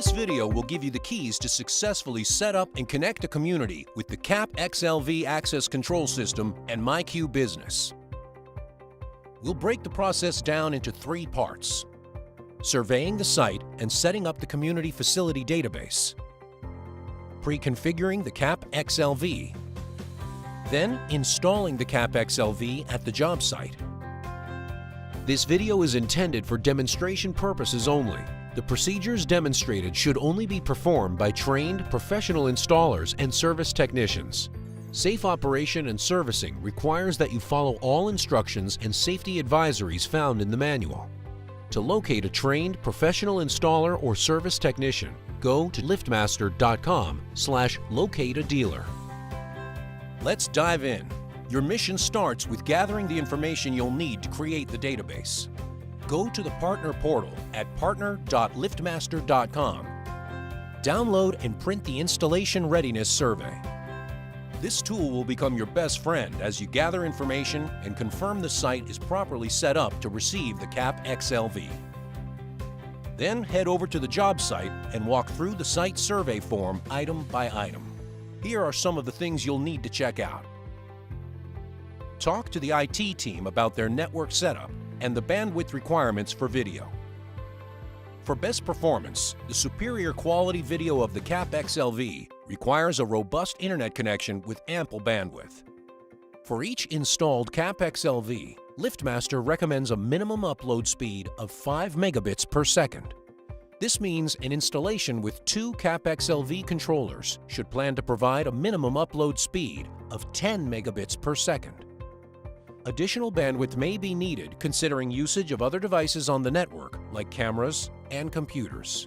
This video will give you the keys to successfully set up and connect a community with the CAPXLV access control system and MyQ Business. We'll break the process down into 3 parts: surveying the site and setting up the community facility database, pre-configuring the CAPXLV, then installing the CAPXLV at the job site. This video is intended for demonstration purposes only. The procedures demonstrated should only be performed by trained professional installers and service technicians. Safe operation and servicing requires that you follow all instructions and safety advisories found in the manual. To locate a trained professional installer or service technician, go to liftmaster.com/locate-a-dealer. Let's dive in. Your mission starts with gathering the information you'll need to create the database. Go to the partner portal at partner.liftmaster.com. Download and print the Installation Readiness Survey. This tool will become your best friend as you gather information and confirm the site is properly set up to receive the CAPXLV. Then head over to the job site and walk through the site survey form item by item. Here are some of the things you'll need to check out. Talk to the IT team about their network setup and the bandwidth requirements for video. For best performance, the superior quality video of the CAPXLV requires a robust internet connection with ample bandwidth. For each installed CAPXLV, LiftMaster recommends a minimum upload speed of 5 megabits per second. This means an installation with 2 CAPXLV controllers should plan to provide a minimum upload speed of 10 megabits per second. Additional bandwidth may be needed considering usage of other devices on the network, like cameras and computers.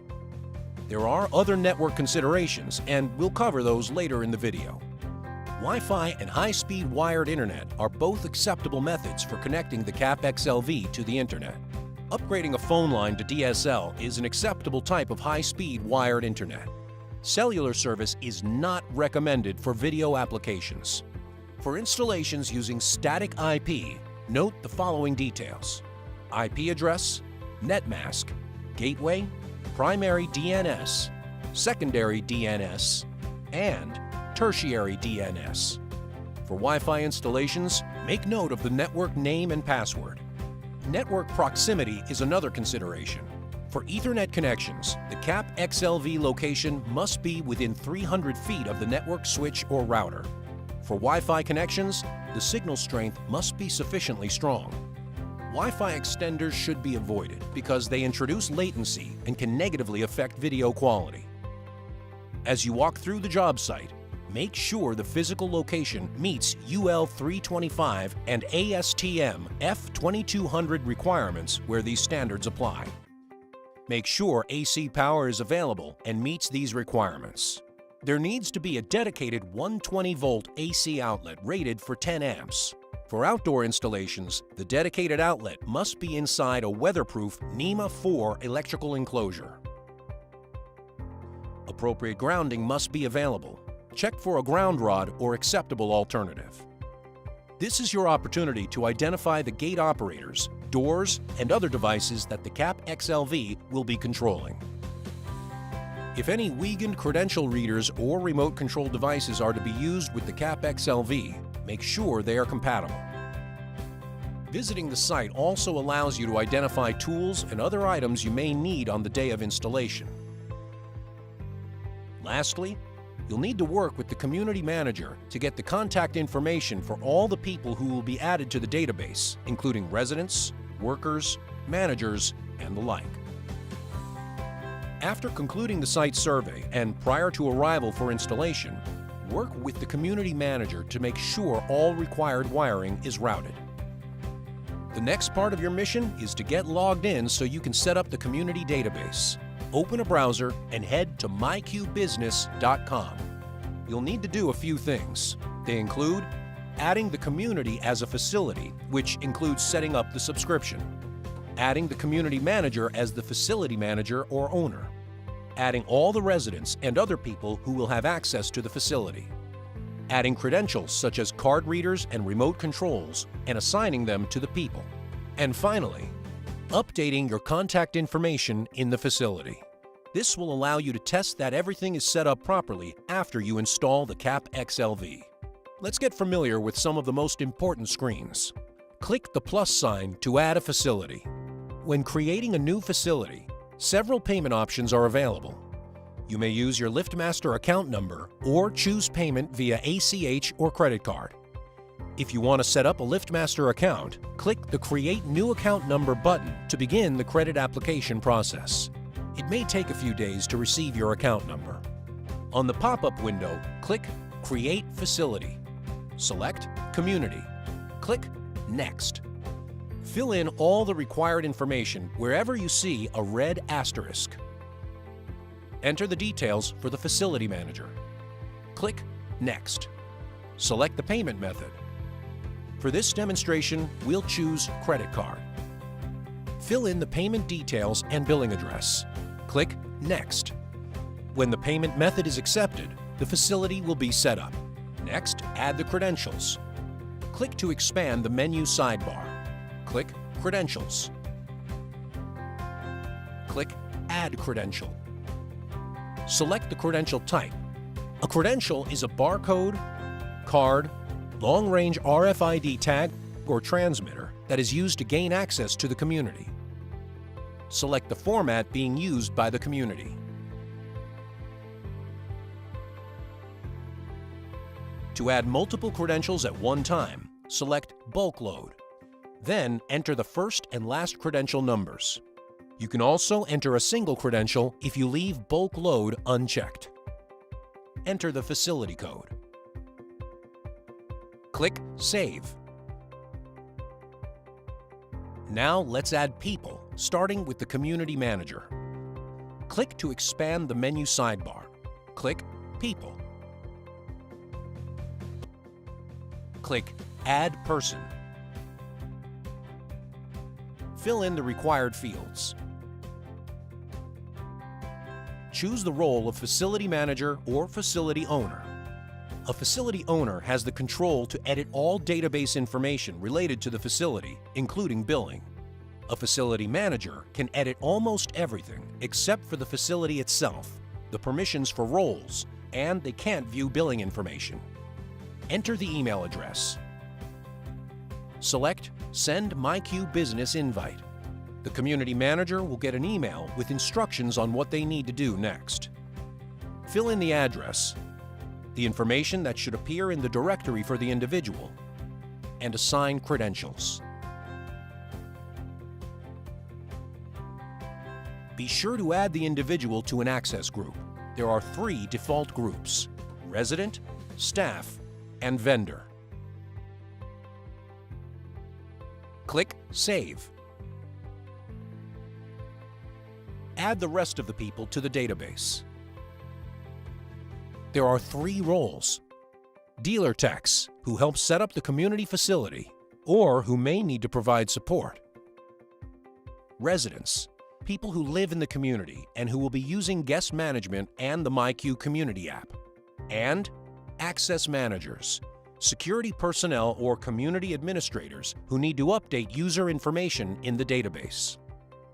There are other network considerations, and we'll cover those later in the video. Wi-Fi and high-speed wired internet are both acceptable methods for connecting the CAPXLV to the internet. Upgrading a phone line to DSL is an acceptable type of high-speed wired internet. Cellular service is not recommended for video applications. For installations using static IP, note the following details: IP address, net mask, gateway, primary DNS, secondary DNS, and tertiary DNS. For Wi-Fi installations, make note of the network name and password. Network proximity is another consideration. For Ethernet connections, the CAPXLV location must be within 300 feet of the network switch or router. For Wi-Fi connections, the signal strength must be sufficiently strong. Wi-Fi extenders should be avoided because they introduce latency and can negatively affect video quality. As you walk through the job site, make sure the physical location meets UL 325 and ASTM F2200 requirements where these standards apply. Make sure AC power is available and meets these requirements. There needs to be a dedicated 120-volt AC outlet rated for 10 amps. For outdoor installations, the dedicated outlet must be inside a weatherproof NEMA 4 electrical enclosure. Appropriate grounding must be available. Check for a ground rod or acceptable alternative. This is your opportunity to identify the gate operators, doors, and other devices that the CAPXLV will be controlling. If any Wiegand credential readers or remote control devices are to be used with the CAPXLV, make sure they are compatible. Visiting the site also allows you to identify tools and other items you may need on the day of installation. Lastly, you'll need to work with the community manager to get the contact information for all the people who will be added to the database, including residents, workers, managers, and the like. After concluding the site survey and prior to arrival for installation, work with the community manager to make sure all required wiring is routed. The next part of your mission is to get logged in so you can set up the community database. Open a browser and head to myqbusiness.com. You'll need to do a few things. They include adding the community as a facility, which includes setting up the subscription, adding the community manager as the facility manager or owner, adding all the residents and other people who will have access to the facility, adding credentials such as card readers and remote controls and assigning them to the people, and finally, updating your contact information in the facility. This will allow you to test that everything is set up properly after you install the CAPXLV. Let's get familiar with some of the most important screens. Click the plus sign to add a facility. When creating a new facility, several payment options are available. You may use your LiftMaster account number or choose payment via ACH or credit card. If you want to set up a LiftMaster account, click the Create New Account Number button to begin the credit application process. It may take a few days to receive your account number. On the pop-up window, click Create Facility. Select Community. Click Next. Fill in all the required information wherever you see a red asterisk. Enter the details for the facility manager. Click Next. Select the payment method. For this demonstration, we'll choose credit card. Fill in the payment details and billing address. Click Next. When the payment method is accepted, the facility will be set up. Next, add the credentials. Click to expand the menu sidebar. Click Credentials. Click Add Credential. Select the credential type. A credential is a barcode, card, long-range RFID tag, or transmitter that is used to gain access to the community. Select the format being used by the community. To add multiple credentials at one time, select Bulk Load. Then enter the first and last credential numbers. You can also enter a single credential if you leave Bulk Load unchecked. Enter the facility code. Click Save. Now let's add people, starting with the Community Manager. Click to expand the menu sidebar. Click People. Click Add Person. Fill in the required fields. Choose the role of Facility Manager or Facility Owner. A facility owner has the control to edit all database information related to the facility, including billing. A facility manager can edit almost everything except for the facility itself, the permissions for roles, and they can't view billing information. Enter the email address. Select Send MyQ-Business Invite. The community manager will get an email with instructions on what they need to do next. Fill in the address, the information that should appear in the directory for the individual, and assign credentials. Be sure to add the individual to an access group. There are 3 default groups: resident, staff, and vendor. Click Save. Add the rest of the people to the database. There are 3 roles: dealer techs, who help set up the community facility, or who may need to provide support; residents, people who live in the community and who will be using guest management and the MyQ community app; and access managers, security personnel or community administrators who need to update user information in the database.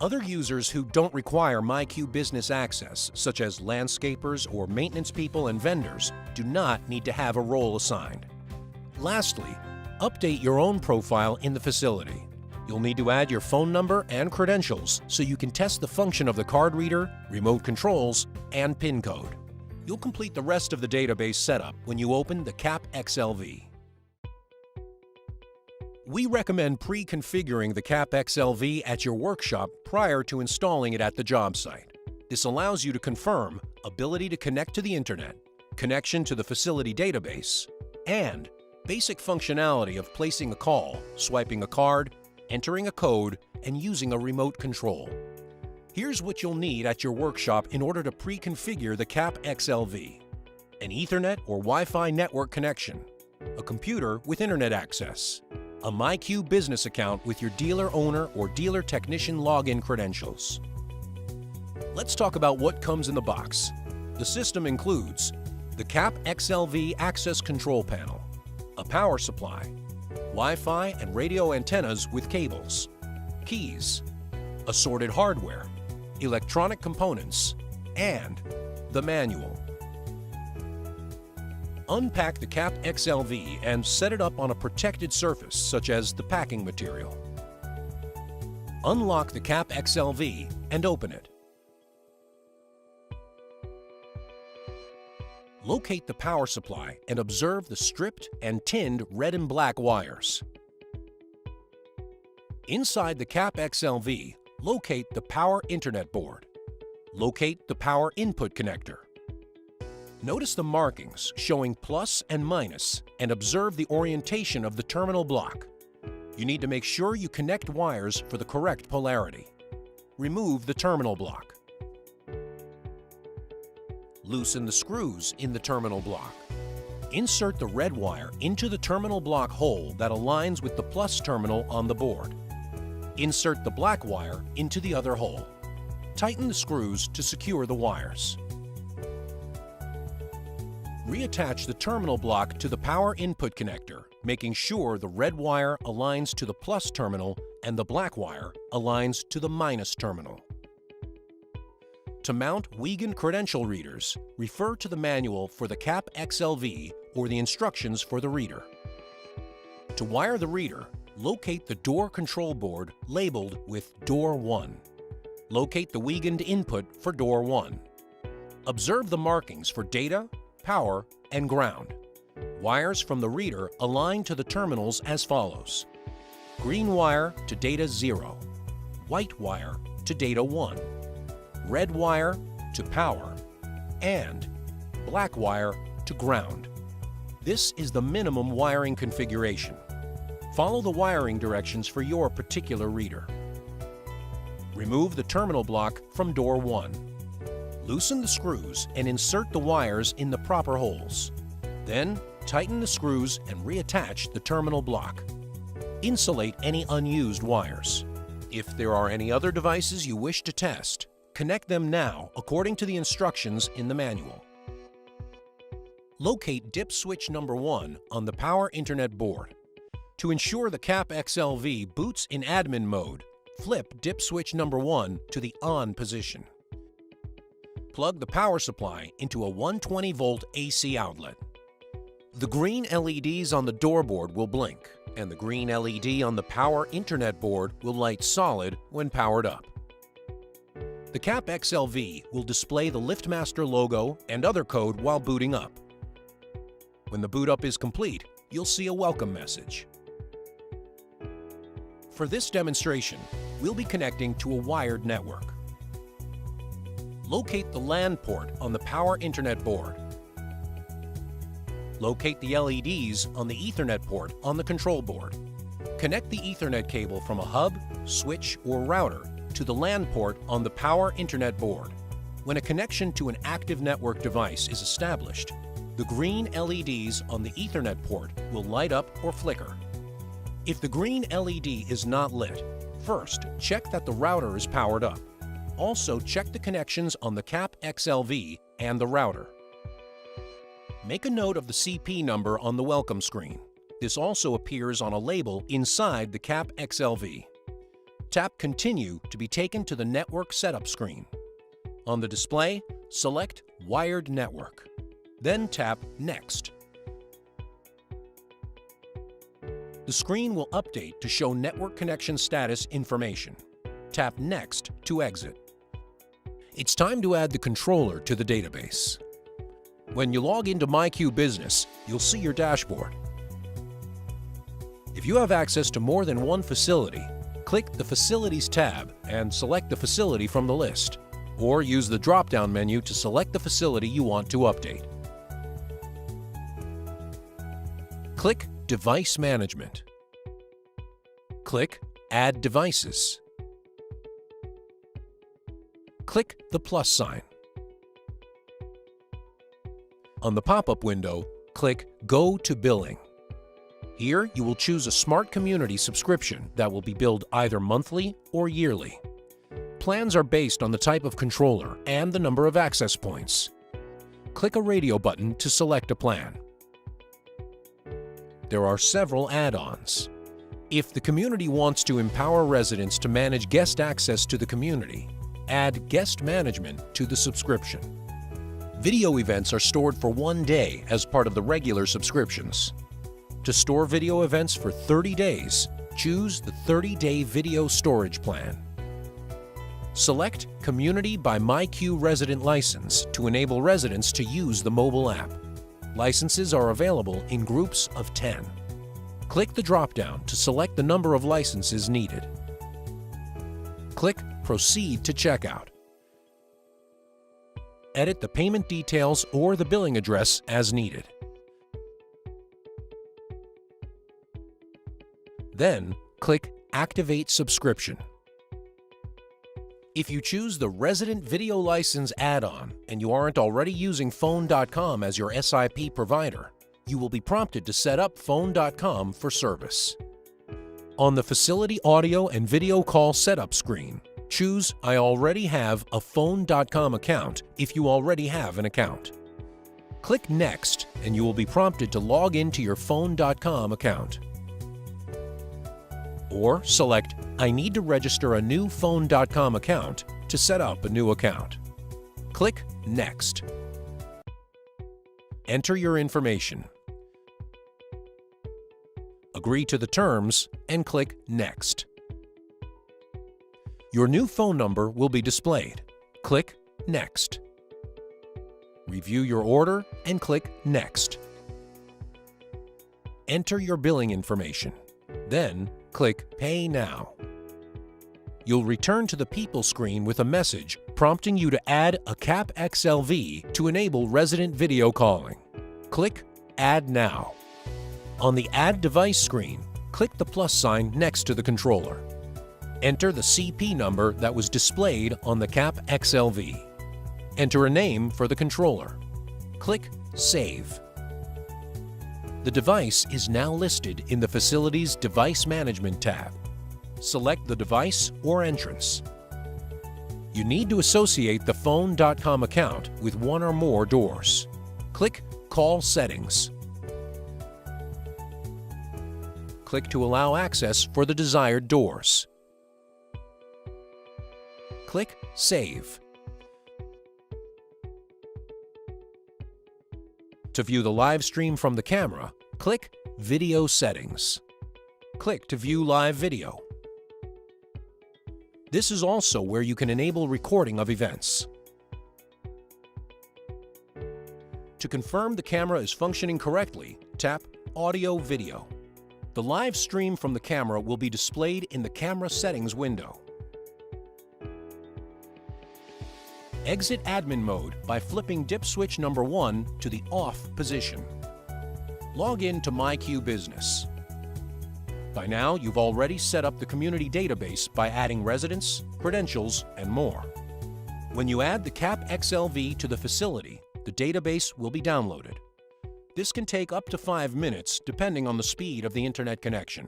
Other users who don't require MyQ business access, such as landscapers or maintenance people and vendors, do not need to have a role assigned. Lastly, update your own profile in the facility. You'll need to add your phone number and credentials so you can test the function of the card reader, remote controls, and PIN code. You'll complete the rest of the database setup when you open the CAPXLV. We recommend pre-configuring the CAPXLV at your workshop prior to installing it at the job site. This allows you to confirm ability to connect to the internet, connection to the facility database, and basic functionality of placing a call, swiping a card, entering a code, and using a remote control. Here's what you'll need at your workshop in order to pre-configure the CAPXLV: an Ethernet or Wi-Fi network connection, a computer with internet access, a MyQ business account with your dealer owner or dealer technician login credentials. Let's talk about what comes in the box. The system includes the CAPXLV access control panel, a power supply, Wi-Fi and radio antennas with cables, keys, assorted hardware, electronic components, and the manual. Unpack the CAPXLV and set it up on a protected surface, such as the packing material. Unlock the CAPXLV and open it. Locate the power supply and observe the stripped and tinned red and black wires. Inside the CAPXLV, locate the power Internet board. Locate the power input connector. Notice the markings showing plus and minus and observe the orientation of the terminal block. You need to make sure you connect wires for the correct polarity. Remove the terminal block. Loosen the screws in the terminal block. Insert the red wire into the terminal block hole that aligns with the plus terminal on the board. Insert the black wire into the other hole. Tighten the screws to secure the wires. Reattach the terminal block to the power input connector, making sure the red wire aligns to the plus terminal and the black wire aligns to the minus terminal. To mount Wiegand credential readers, refer to the manual for the CAPXLV or the instructions for the reader. To wire the reader, locate the door control board labeled with Door 1. Locate the Wiegand input for Door 1. Observe the markings for data, power, and ground. Wires from the reader align to the terminals as follows: green wire to data 0, white wire to data 1, red wire to power, and black wire to ground. This is the minimum wiring configuration. Follow the wiring directions for your particular reader. Remove the terminal block from Door 1. Loosen the screws and insert the wires in the proper holes. Then, tighten the screws and reattach the terminal block. Insulate any unused wires. If there are any other devices you wish to test, connect them now according to the instructions in the manual. Locate dip switch number 1 on the power Internet board. To ensure the CAPXLV boots in admin mode, flip dip switch number 1 to the on position. Plug the power supply into a 120-volt AC outlet. The green LEDs on the door board will blink, and the green LED on the power Internet board will light solid when powered up. The CAPXLV will display the LiftMaster logo and other code while booting up. When the boot up is complete, you'll see a welcome message. For this demonstration, we'll be connecting to a wired network. Locate the LAN port on the power Internet board. Locate the LEDs on the Ethernet port on the control board. Connect the Ethernet cable from a hub, switch, or router to the LAN port on the power Internet board. When a connection to an active network device is established, the green LEDs on the Ethernet port will light up or flicker. If the green LED is not lit, first check that the router is powered up. Also check the connections on the CAPXLV and the router. Make a note of the CP number on the welcome screen. This also appears on a label inside the CAPXLV. Tap Continue to be taken to the network setup screen. On the display, select Wired Network. Then tap Next. The screen will update to show network connection status information. Tap Next to exit. It's time to add the controller to the database. When you log into MyQBusiness, you'll see your dashboard. If you have access to more than one facility, click the Facilities tab and select the facility from the list, or use the drop-down menu to select the facility you want to update. Click Device Management. Click Add Devices. Click the plus sign. On the pop-up window, click Go to Billing. Here, you will choose a Smart Community subscription that will be billed either monthly or yearly. Plans are based on the type of controller and the number of access points. Click a radio button to select a plan. There are several add-ons. If the community wants to empower residents to manage guest access to the community, Add guest management to the subscription. Video events are stored for 1 day as part of the regular subscriptions. To store video events for 30 days, choose the 30-day video storage plan. Select Community by MyQ Resident License to enable residents to use the mobile app. Licenses are available in groups of 10. Click the drop-down to select the number of licenses needed. Click Proceed to Checkout. Edit the payment details or the billing address as needed. Then, click Activate Subscription. If you choose the Resident Video License add-on and you aren't already using Phone.com as your SIP provider, you will be prompted to set up Phone.com for service. On the Facility Audio and Video Call Setup screen, choose I already have a Phone.com account if you already have an account. Click Next and you will be prompted to log into your Phone.com account. Or select I need to register a new Phone.com account to set up a new account. Click Next. Enter your information. Agree to the terms and click Next. Your new phone number will be displayed. Click Next. Review your order and click Next. Enter your billing information. Then click Pay Now. You'll return to the People screen with a message prompting you to add a CAPXLV to enable resident video calling. Click Add Now. On the Add Device screen, click the plus sign next to the controller. Enter the CP number that was displayed on the CAPXLV. Enter a name for the controller. Click Save. The device is now listed in the Facility's Device Management tab. Select the device or entrance. You need to associate the Phone.com account with one or more doors. Click Call Settings. Click to allow access for the desired doors. Click Save. To view the live stream from the camera, click Video Settings. Click to view live video. This is also where you can enable recording of events. To confirm the camera is functioning correctly, tap Audio Video. The live stream from the camera will be displayed in the Camera Settings window. Exit admin mode by flipping dip switch number 1 to the off position. Log in to MyQ Business. By now, you've already set up the community database by adding residents, credentials, and more. When you add the CAPXLV to the facility, the database will be downloaded. This can take up to 5 minutes depending on the speed of the internet connection.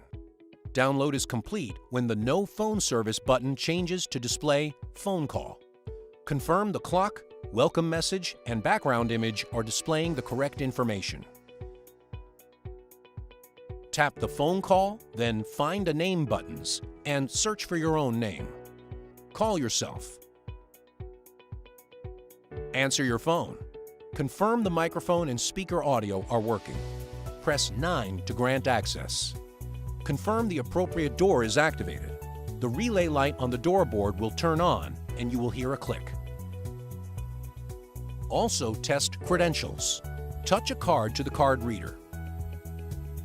Download is complete when the No Phone Service button changes to display Phone Call. Confirm the clock, welcome message, and background image are displaying the correct information. Tap the Phone Call, then Find a Name buttons, and search for your own name. Call yourself. Answer your phone. Confirm the microphone and speaker audio are working. Press 9 to grant access. Confirm the appropriate door is activated. The relay light on the door board will turn on and you will hear a click. Also test credentials. Touch a card to the card reader.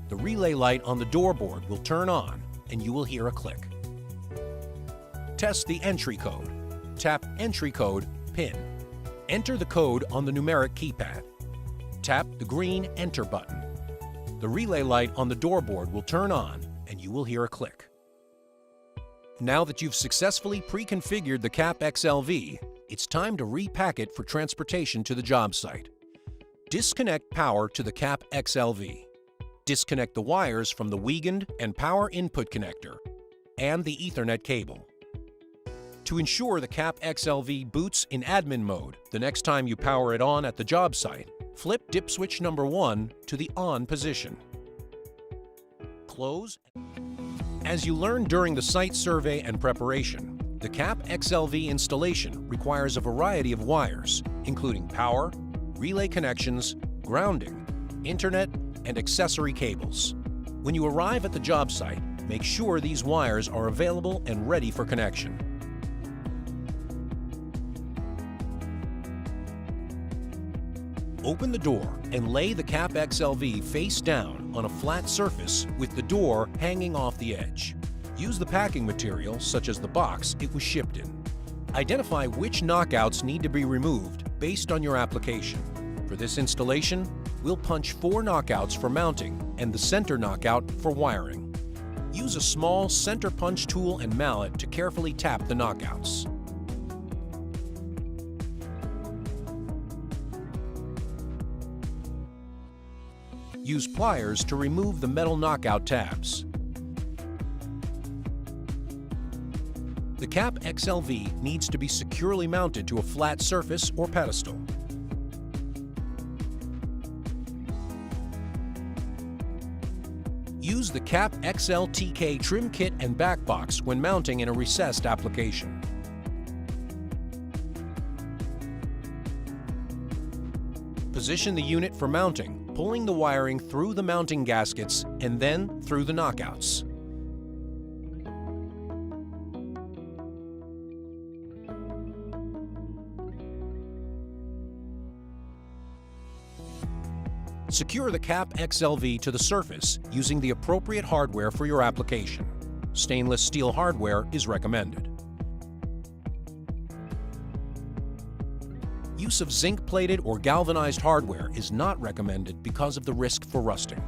The relay light on the door board will turn on and you will hear a click. Test the entry code. Tap Entry Code PIN. Enter the code on the numeric keypad. Tap the green Enter button. The relay light on the door board will turn on and you will hear a click. Now that you've successfully pre-configured the CAPXLV, it's time to repack it for transportation to the job site. Disconnect power to the CAPXLV. Disconnect the wires from the Wiegand and power input connector and the Ethernet cable. To ensure the CAPXLV boots in admin mode the next time you power it on at the job site, flip dip switch number 1 to the on position. Close. As you learned during the site survey and preparation, The CAPXLV installation requires a variety of wires, including power, relay connections, grounding, internet, and accessory cables. When you arrive at the job site, make sure these wires are available and ready for connection. Open the door and lay the CAPXLV face down on a flat surface with the door hanging off the edge. Use the packing material, such as the box it was shipped in. Identify which knockouts need to be removed based on your application. For this installation, we'll punch 4 knockouts for mounting and the center knockout for wiring. Use a small center punch tool and mallet to carefully tap the knockouts. Use pliers to remove the metal knockout tabs. The CAPXLV needs to be securely mounted to a flat surface or pedestal. Use the CAPXLTK trim kit and back box when mounting in a recessed application. Position the unit for mounting, pulling the wiring through the mounting gaskets and then through the knockouts. Secure the CAPXLV to the surface using the appropriate hardware for your application. Stainless steel hardware is recommended. Use of zinc-plated or galvanized hardware is not recommended because of the risk for rusting.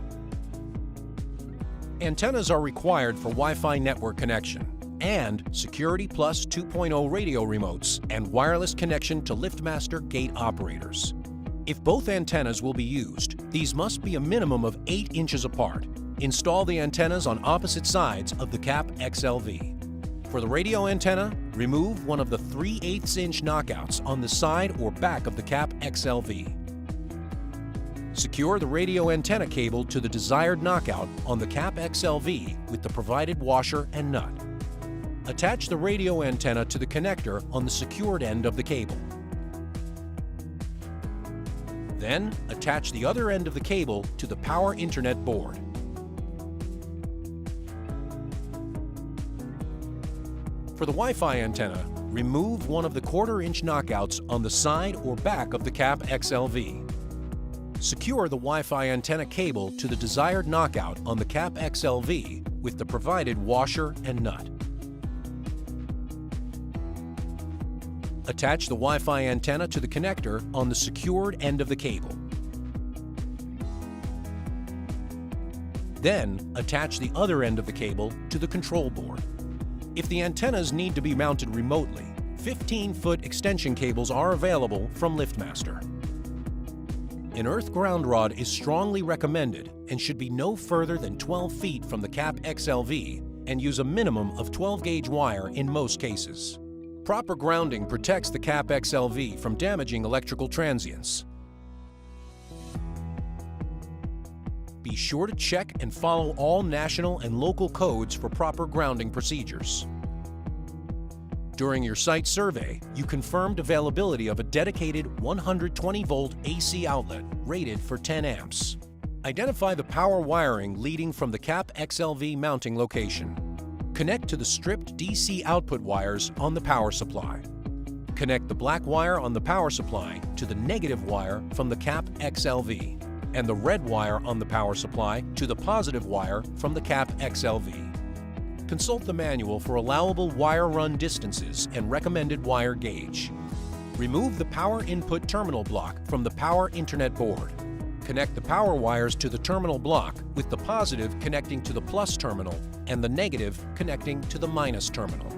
Antennas are required for Wi-Fi network connection and Security Plus 2.0 radio remotes and wireless connection to LiftMaster gate operators. If both antennas will be used, these must be a minimum of 8 inches apart. Install the antennas on opposite sides of the CAPXLV. For the radio antenna, remove one of the 3/8" knockouts on the side or back of the CAPXLV. Secure the radio antenna cable to the desired knockout on the CAPXLV with the provided washer and nut. Attach the radio antenna to the connector on the secured end of the cable. Then, attach the other end of the cable to the power internet board. For the Wi-Fi antenna, remove one of the 1/4" knockouts on the side or back of the CAPXLV. Secure the Wi-Fi antenna cable to the desired knockout on the CAPXLV with the provided washer and nut. Attach the Wi-Fi antenna to the connector on the secured end of the cable. Then, attach the other end of the cable to the control board. If the antennas need to be mounted remotely, 15-foot extension cables are available from LiftMaster. An earth ground rod is strongly recommended and should be no further than 12 feet from the CAPXLV and use a minimum of 12-gauge wire in most cases. Proper grounding protects the CAPXLV from damaging electrical transients. Be sure to check and follow all national and local codes for proper grounding procedures. During your site survey, you confirmed availability of a dedicated 120-volt AC outlet rated for 10 amps. Identify the power wiring leading from the CAPXLV mounting location. Connect to the stripped DC output wires on the power supply. Connect the black wire on the power supply to the negative wire from the CAPXLV and the red wire on the power supply to the positive wire from the CAPXLV. Consult the manual for allowable wire run distances and recommended wire gauge. Remove the power input terminal block from the power internet board. Connect the power wires to the terminal block with the positive connecting to the plus terminal and the negative connecting to the minus terminal.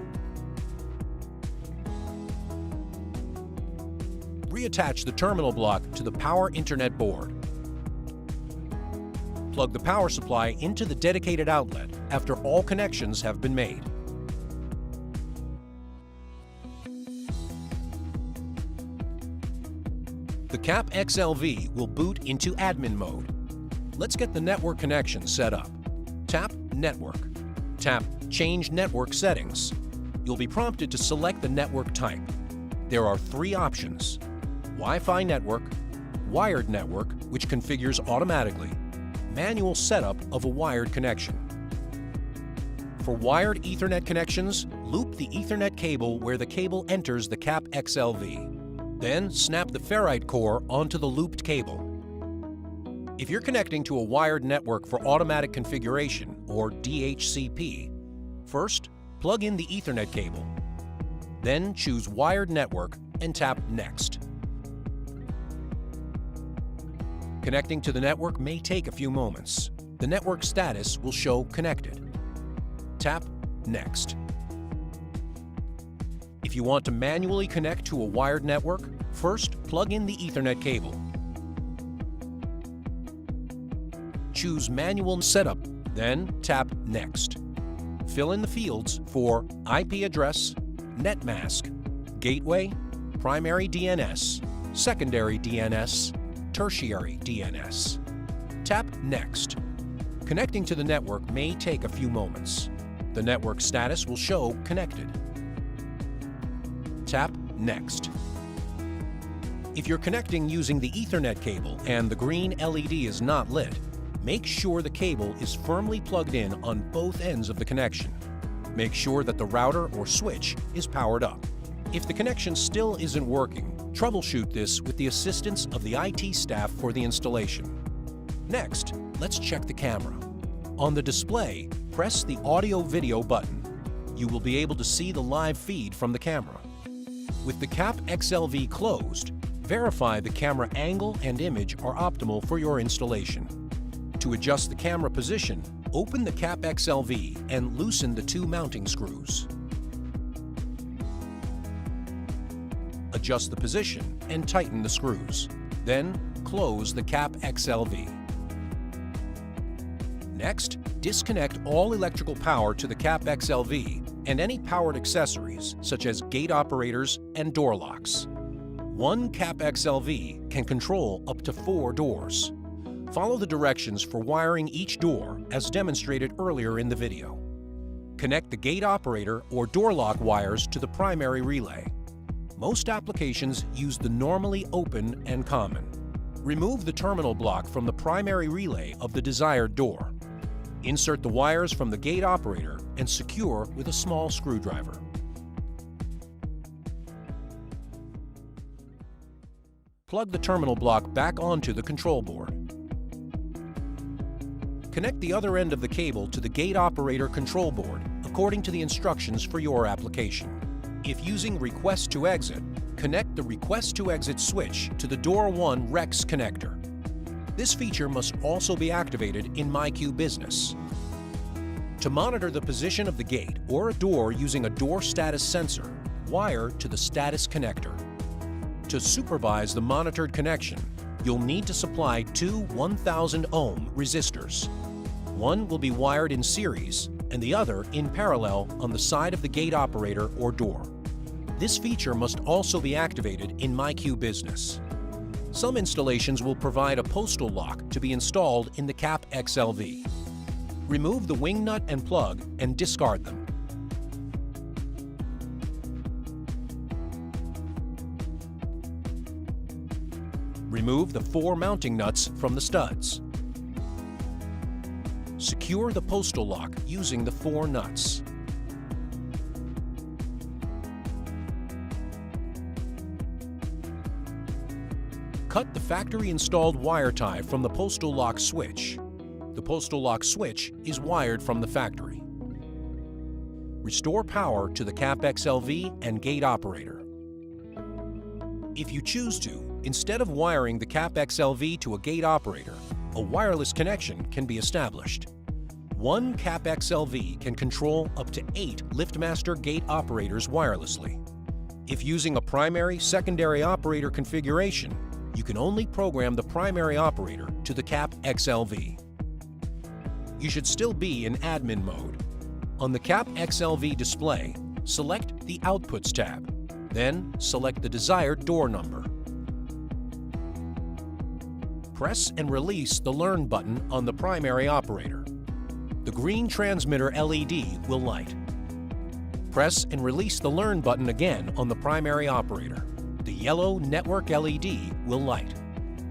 Reattach the terminal block to the power internet board. Plug the power supply into the dedicated outlet after all connections have been made. The CAPXLV will boot into admin mode. Let's get the network connection set up. Tap Network. Tap Change Network Settings. You'll be prompted to select the network type. There are 3 options: Wi-Fi network, wired network, which configures automatically, manual setup of a wired connection. For wired Ethernet connections, loop the Ethernet cable where the cable enters the CAPXLV. Then snap the ferrite core onto the looped cable. If you're connecting to a wired network for automatic configuration, or DHCP, first plug in the Ethernet cable. Then choose Wired Network and tap Next. Connecting to the network may take a few moments. The network status will show connected. Tap Next. If you want to manually connect to a wired network, first plug in the Ethernet cable. Choose Manual Setup, then tap Next. Fill in the fields for IP address, net mask, gateway, primary DNS, secondary DNS, tertiary DNS. Tap Next. Connecting to the network may take a few moments. The network status will show connected. Tap Next. If you're connecting using the Ethernet cable and the green LED is not lit, make sure the cable is firmly plugged in on both ends of the connection. Make sure that the router or switch is powered up. If the connection still isn't working, troubleshoot this with the assistance of the IT staff for the installation. Next, let's check the camera. On the display, press the Audio-Video button. You will be able to see the live feed from the camera. With the CAPXLV closed, verify the camera angle and image are optimal for your installation. To adjust the camera position, open the CAPXLV and loosen the 2 mounting screws. Adjust the position and tighten the screws. Then, close the CAPXLV. Next, disconnect all electrical power to the CAPXLV and any powered accessories, such as gate operators and door locks. One CAPXLV can control up to 4 doors. Follow the directions for wiring each door as demonstrated earlier in the video. Connect the gate operator or door lock wires to the primary relay. Most applications use the normally open and common. Remove the terminal block from the primary relay of the desired door. Insert the wires from the gate operator and secure with a small screwdriver. Plug the terminal block back onto the control board. Connect the other end of the cable to the gate operator control board according to the instructions for your application. If using Request to Exit, connect the Request to Exit switch to the Door 1 REX connector. This feature must also be activated in MyQ Business. To monitor the position of the gate or a door using a door status sensor, wire to the status connector. To supervise the monitored connection, you'll need to supply 2 1000 ohm resistors. One will be wired in series and the other in parallel on the side of the gate operator or door. This feature must also be activated in MyQ Business. Some installations will provide a postal lock to be installed in the CAPXLV. Remove the wing nut and plug and discard them. Remove the 4 mounting nuts from the studs. Secure the postal lock using the 4 nuts. Cut the factory-installed wire tie from the postal lock switch. The postal lock switch is wired from the factory. Restore power to the CAPXLV and gate operator. If you choose to, instead of wiring the CAPXLV to a gate operator, a wireless connection can be established. One CAPXLV can control up to 8 LiftMaster gate operators wirelessly. If using a primary-secondary operator configuration, you can only program the primary operator to the CAPXLV. You should still be in admin mode. On the CAPXLV display, select the Outputs tab. Then select the desired door number. Press and release the Learn button on the primary operator. The green transmitter LED will light. Press and release the Learn button again on the primary operator. The yellow network LED will light.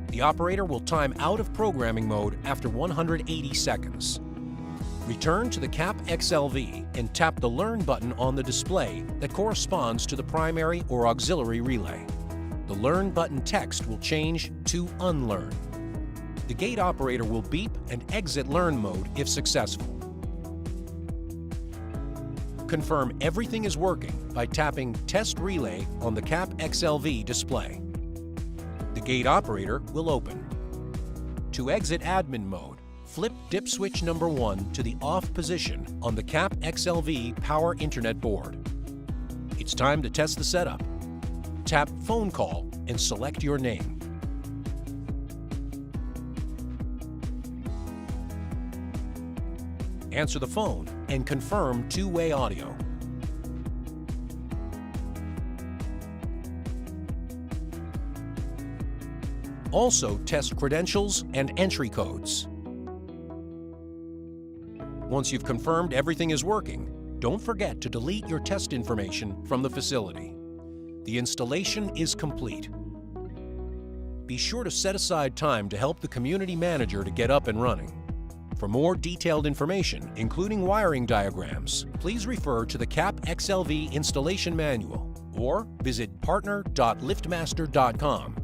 The operator will time out of programming mode after 180 seconds. Return to the CAPXLV and tap the Learn button on the display that corresponds to the primary or auxiliary relay. The Learn button text will change to Unlearn. The gate operator will beep and exit Learn mode if successful. Confirm everything is working by tapping Test Relay on the CAPXLV display. The gate operator will open. To exit admin mode, flip dip switch number 1 to the off position on the CAPXLV Power Internet board. It's time to test the setup. Tap Phone Call and select your name. Answer the phone and confirm two-way audio. Also test credentials and entry codes. Once you've confirmed everything is working, don't forget to delete your test information from the facility. The installation is complete. Be sure to set aside time to help the community manager to get up and running. For more detailed information, including wiring diagrams, please refer to the CAPXLV Installation Manual or visit partner.liftmaster.com